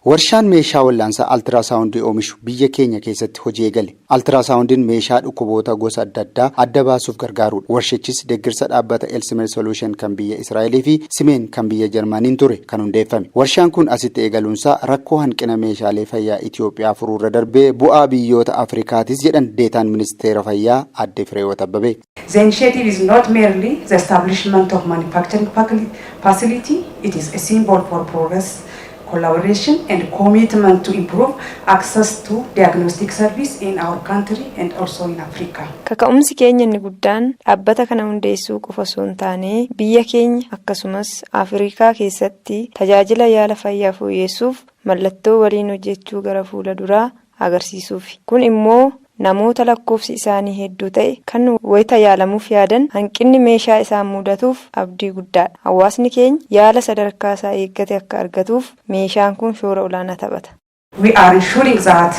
Warshaan meeshaa wal'aansaa Altiraasaawundii oomishu biyya keenya keessatti hojii eegale. Altiraasaawundiin meeshaa dhukkuboota gosa adda addaa adda baasuuf gargaarudha. Warshichis deeggarsa dhaabbata Elsimer Solution kan biyya Israa'elii fi Simeen kan biyya Jarmaniin ture kan hundeeffame. Warshaan kun asitti eegaluunsaa rakkoo hanqina meeshaalee fayyaa Itiyoophiyaa furuurra darbee bu'aa biyyoota Afrikaatis jedhan deetaan ministeera fayyaa Adde Fireewoot Abbabee. The initiative is not merely the establishment of manufacturing facility, it is a symbol for progress, collaboration and commitment to improve access to diagnostic service in our country and also in Africa. Kaka'umsi keenya inni guddaan dhaabbata kana hundeessuu qofa osoo hin taane biyya keenya akkasumas Afrikaa keessatti tajaajila yaala fayyaa fooyyessuuf mallattoo waliin hojjechuu gara fuula duraa agarsiisuuf. Kun immoo namoota lakkoofsi isaanii hedduu ta'e kan wayita yaalamuuf yaadan hanqinni meeshaa isaan mudatuuf abdii guddaadha. Hawaasni keenya yaala sadarkaa isaa eeggate akka argatuuf meeshaan kun shoora olaanaa taphata. We are ensuring that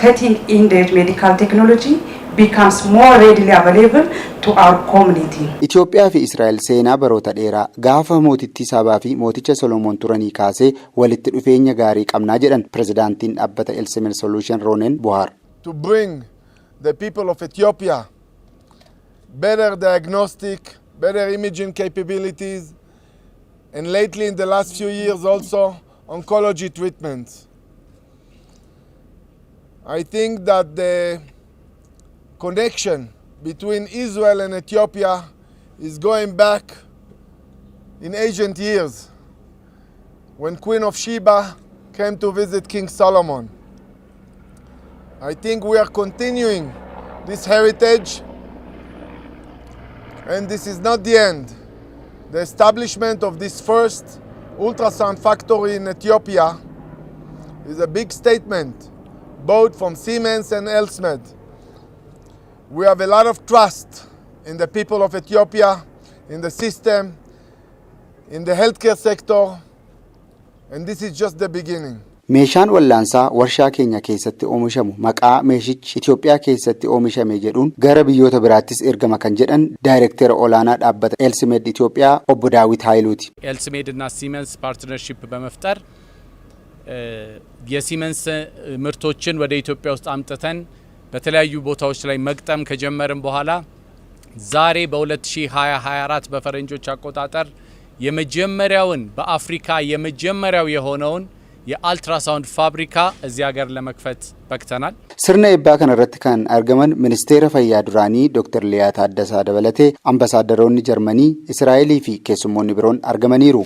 cutting-edge medical technology becomes more readily available to our community. Itiyoophiyaa fi Israa'el seenaa baroota dheeraa gaafa mootittii Saabaa fi mooticha Solomoon turanii kaasee walitti dhufeenya gaarii qabnaa jedhan pirezidaantiin dhaabbata Elsimer Solution Ronen Bohar. To bring the people of Ethiopia better diagnostic, better imaging capabilities, and lately in the last few years also oncology treatments. I think that the connection between Israel and Ethiopia is going back in ancient years when Queen of Sheba came to visit King Solomon. I think we are continuing this heritage, and this is not the end. The establishment of this first ultrasound factory in Ethiopia is a big statement, both from Siemens and Elsmed. We have a lot of trust in the people of Ethiopia, in the system, in the healthcare sector, and this is just the beginning. Meeshaan wal'aansaa warshaa keenya keessatti oomishamu maqaa meeshichi Itiyoophiyaa keessatti oomishame jedhuun gara biyyoota biraattis ergama kan jedhan daayirektera olaanaa dhaabbata Elsimed Itiyoophiyaa obbo Daawit Haayiluuti. ኤልሲሜድ እና ሲመንስ ፓርትነርሺፕ በመፍጠር የሲመንስ ምርቶችን ወደ ኢትዮጵያ ውስጥ አምጥተን በተለያዩ ቦታዎች ላይ መግጠም ከጀመርን በኋላ ዛሬ በ2024 በፈረንጆች አቆጣጠር የመጀመሪያውን በአፍሪካ የመጀመሪያው የሆነውን የአልትራሳውንድ ፋብሪካ እዚህ ሀገር ለመክፈት በቅተናል። ስርና ኤባ ከነረት ካን አርገመን ሚኒስቴር ፈያ ዱራኒ ዶክተር ሊያ ታደሳ ደበለቴ አምባሳደሮኒ ጀርመኒ እስራኤሊ ፊ ኬሱሞኒ ብሮን አርገመኒሩ